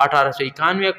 1891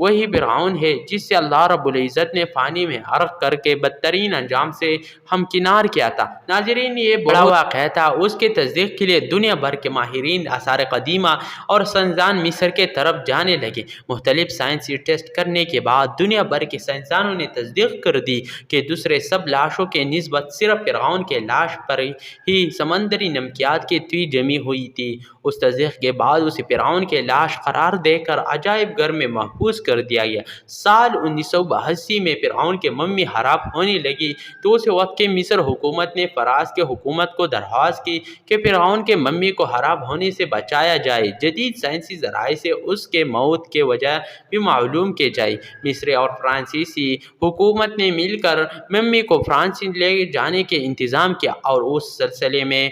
وہی فرعون ہے جس سے اللہ رب العزت نے پانی میں غرق کر کے بدترین انجام سے ہمکنار کیا تھا۔ ناظرین، یہ بڑا واقعہ تھا۔ اس کے تصدیق کے لیے دنیا بھر کے ماہرین آثار قدیمہ اور سائنسدان مصر کے طرف جانے لگے۔ مختلف سائنسی ٹیسٹ کرنے کے بعد دنیا بھر کے سائنسدانوں نے تصدیق کر دی کہ دوسرے سب لاشوں کے نسبت صرف فرعون کے لاش پر ہی سمندری نمکیات کی تہی جمی ہوئی تھی۔ اس تصدیق کے بعد اسے فرعون کے لاش قرار دے کر عجائب گھر میں محفوظ کر دیا گیا۔ سال 1982 میں فرعون کی ممی خراب ہونے لگی تو اس وقت کے مصر حکومت نے فراز کی حکومت کو درخواست کی کہ فرعون کے ممی کو خراب ہونے سے بچایا جائے۔ جدید سائنسی ذرائع سے اس کے موت کی وجہ بھی معلوم کی جائے۔ مصری اور فرانسیسی حکومت نے مل کر ممی کو فرانس لے جانے کے انتظام کیا اور اس سلسلے میں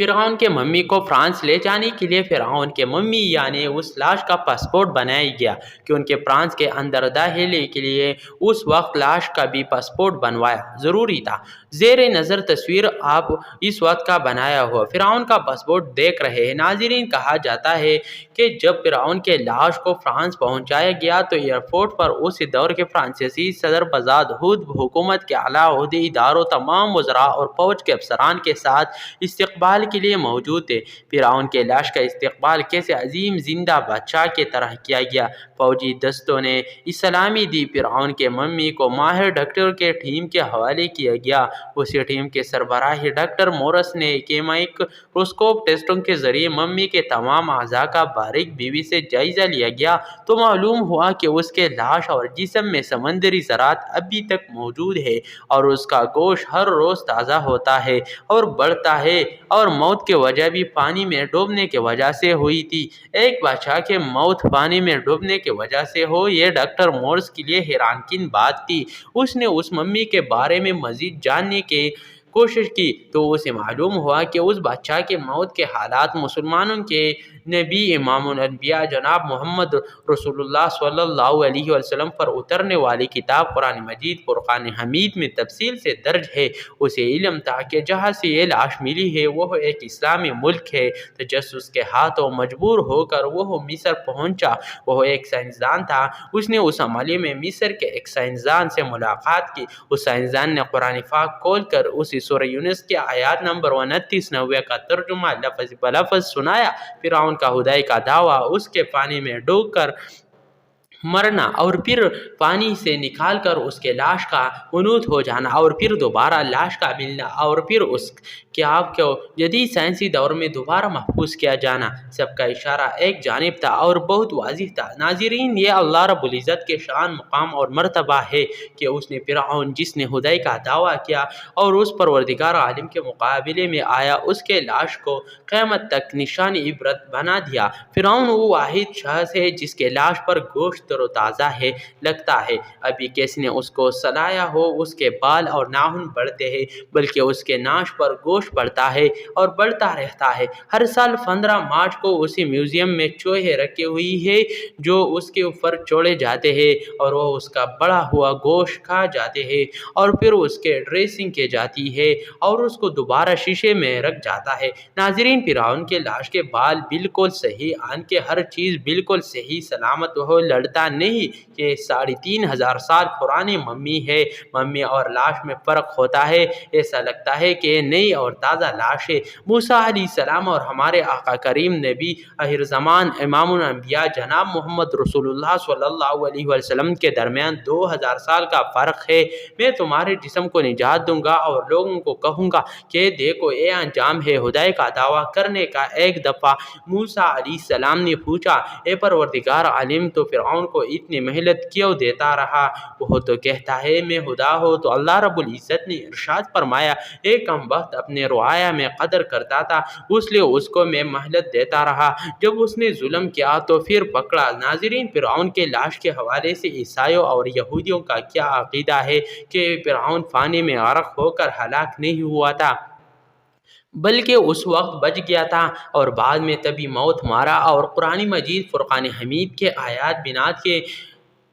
فرعون کے ممی کو فرانس لے جانے کے لیے فرعون کے ممی یعنی اس لاش کا پاسپورٹ بنایا گیا کہ ان کے فرانس کے اندر داخلے کے لیے اس وقت لاش کا بھی پاسپورٹ بنوایا ضروری تھا۔ زیر نظر تصویر آپ اس وقت کا بنایا ہوا فرعون کا پاسپورٹ دیکھ رہے ہیں۔ ناظرین، کہا جاتا ہے کہ جب فرعون کے لاش کو فرانس پہنچایا گیا تو ایئرپورٹ پر اس دور کے فرانسیسی صدر بزاد خود حکومت کے اعلیٰ عہدے اداروں، تمام وزراء اور فوج کے افسران کے ساتھ استقبال کے لیے موجود تھے۔ فرعون کے لاش کا استقبال کیسے عظیم زندہ بادشاہ کی طرح کیا گیا۔ فوجی دستوں نے اسلامی دی۔ فرعون کے ممی کو ماہر ڈاکٹر کے ٹیم کے حوالے کیا گیا۔ اسی ٹیم کے سربراہ ڈاکٹر مورس نے کیمائکروسکوپ ٹیسٹوں کے ذریعے ممی کے تمام اعضاء کا باریک بینی سے جائزہ لیا گیا تو معلوم ہوا کہ اس کے لاش اور جسم میں سمندری زراعت ابھی تک موجود ہے اور اس کا گوشت ہر روز تازہ ہوتا ہے اور بڑھتا ہے، اور موت کی وجہ بھی پانی میں ڈوبنے کی وجہ سے ہوئی تھی۔ ایک بادشاہ کی موت پانی میں ڈوبنے کی وجہ سے ہو، یہ ڈاکٹر مورس کے لیے حیران کن بات تھی۔ اس نے اس ممی کے بارے میں مزید جاننے کی کوشش کی تو اسے معلوم ہوا کہ اس بادشاہ کی موت کے حالات مسلمانوں کے نبی امام الانبیاء جناب محمد رسول اللہ صلی اللہ علیہ وسلم پر اترنے والی کتاب قرآن مجید فرقان حمید میں تفصیل سے درج ہے۔ اسے علم تھا کہ جہاں سے یہ لاش ملی ہے وہ ایک اسلامی ملک ہے۔ تجسس کے ہاتھوں مجبور ہو کر وہ مصر پہنچا۔ وہ ایک سائنسدان تھا۔ اس نے اس عملے میں مصر کے ایک سائنسدان سے ملاقات کی۔ اس سائنسدان نے قرآن پاک کھول کر اسے سورہ یونس کی آیات نمبر 29-90 کا ترجمہ لفظ بلفظ سنایا۔ فرعون کا خدائی کا دعویٰ، اس کے پانی میں ڈوب کر مرنا اور پھر پانی سے نکال کر اس کے لاش کا منوط ہو جانا اور پھر دوبارہ لاش کا ملنا اور پھر اس کے آپ کو جدید سائنسی دور میں دوبارہ محفوظ کیا جانا، سب کا اشارہ ایک جانب تھا اور بہت واضح تھا۔ ناظرین، یہ اللہ رب العزت کے شان، مقام اور مرتبہ ہے کہ اس نے فرعون جس نے خدائی کا دعویٰ کیا اور اس پروردگار عالم کے مقابلے میں آیا، اس کے لاش کو قیامت تک نشان عبرت بنا دیا۔ فرعون وہ واحد شخص ہے جس کے لاش پر گوشت تر و تازہ ہے، لگتا ہے ابھی کسی نے اس کو سلایا ہو۔ اس کے بال اور ناخن بڑھتے ہیں بلکہ اس کے ناش پر گوشت بڑھتا ہے اور بڑھتا رہتا ہے۔ ہر سال 15 مارچ کو اسی میوزیم میں چوہے رکھی ہوئی ہے جو اس کے اوپر چھوڑے جاتے ہیں اور وہ اس کا بڑا ہوا گوشت کھا جاتے ہیں اور پھر اس کے ڈریسنگ کی جاتی ہے اور اس کو دوبارہ شیشے میں رکھ جاتا ہے۔ ناظرین، فرعون کے لاش کے بال بالکل صحیح، ان کے ہر چیز بالکل صحیح سلامت ہو، لڑتا نہیں کہ 3500 سال پرانی ممی ہے۔ ممی اور لاش میں فرق ہوتا ہے، ایسا لگتا ہے کہ نئی اور تازہ لاش ہے۔ موسیٰ علیہ السلام اور ہمارے آقا کریم نبی آخر زمان امام الانبیاء جناب محمد رسول اللہ صلی اللہ علیہ وسلم کے درمیان 2000 سال کا فرق ہے۔ میں تمہارے جسم کو نجات دوں گا اور لوگوں کو کہوں گا کہ دیکھو یہ انجام ہے خدائی کا دعویٰ کرنے کا۔ ایک دفعہ موسیٰ علیہ السلام نے پوچھا، اے پروردگار عالم، تو فرعون کو اتنی مہلت کیوں دیتا رہا؟ وہ تو کہتا ہے میں خدا ہوں۔ تو اللہ رب العزت نے ارشاد فرمایا، ایک کم بخت اپنے رعایا میں قدر کرتا تھا، اس لیے اس کو میں مہلت دیتا رہا۔ جب اس نے ظلم کیا تو پھر پکڑا۔ ناظرین، فرعون کے لاش کے حوالے سے عیسائیوں اور یہودیوں کا کیا عقیدہ ہے کہ فرعون پانی میں غرق ہو کر ہلاک نہیں ہوا تھا بلکہ اس وقت بچ گیا تھا اور بعد میں طبی موت مارا، اور قرآن مجید فرقان حمید کے آیات بینات کے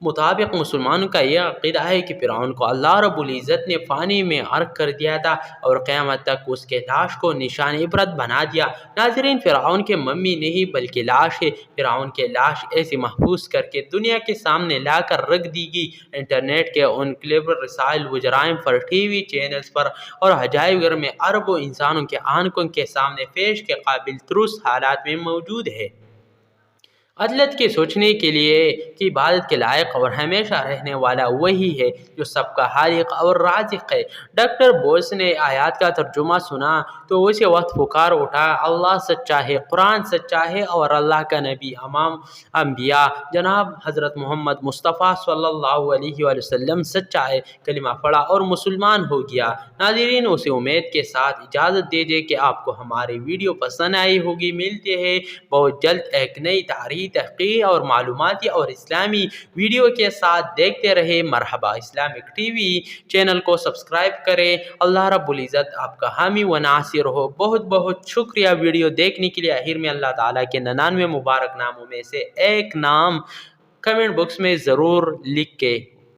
مطابق مسلمانوں کا یہ عقیدہ ہے کہ فرعون کو اللہ رب العزت نے پانی میں غرق کر دیا تھا اور قیامت تک اس کے لاش کو نشان عبرت بنا دیا۔ ناظرین، فرعون کے ممی نہیں بلکہ لاش ہے۔ فرعون کے لاش ایسے محفوظ کر کے دنیا کے سامنے لا کر رکھ دی گئی۔ انٹرنیٹ کے ان کلیور رسائل و جرائم پر، ٹی وی چینلز پر اور عجائب گھر میں اربوں انسانوں کے آنکھوں کے سامنے پیش کے قابل ترس حالات میں موجود ہے۔ عدالت کے سوچنے کے لیے کہ عبادت کے لائق اور ہمیشہ رہنے والا وہی ہے جو سب کا خالق اور رازق ہے۔ ڈاکٹر بوس نے آیات کا ترجمہ سنا تو اسی وقت پکار اٹھا، اللہ سچا ہے، قرآن سچا ہے اور اللہ کا نبی امام انبیاء جناب حضرت محمد مصطفیٰ صلی اللہ علیہ وآلہ وسلم سچا ہے۔ کلمہ پڑھا اور مسلمان ہو گیا۔ ناظرین، اسی امید کے ساتھ اجازت دیجیے کہ آپ کو ہماری ویڈیو پسند آئی ہوگی۔ ملتے ہیں بہت جلد ایک نئی تاریخی، تحقیقی اور معلوماتی اور اسلامی ویڈیو کے ساتھ۔ دیکھتے رہے مرحبا اسلامک ٹی وی چینل کو سبسکرائب کریں۔ اللہ رب العزت آپ کا حامی و ناصر ہو۔ بہت بہت شکریہ ویڈیو دیکھنے کے لیے۔ آخر میں اللہ تعالیٰ کے 99 مبارک ناموں میں سے ایک نام کمنٹ باکس میں ضرور لکھ کے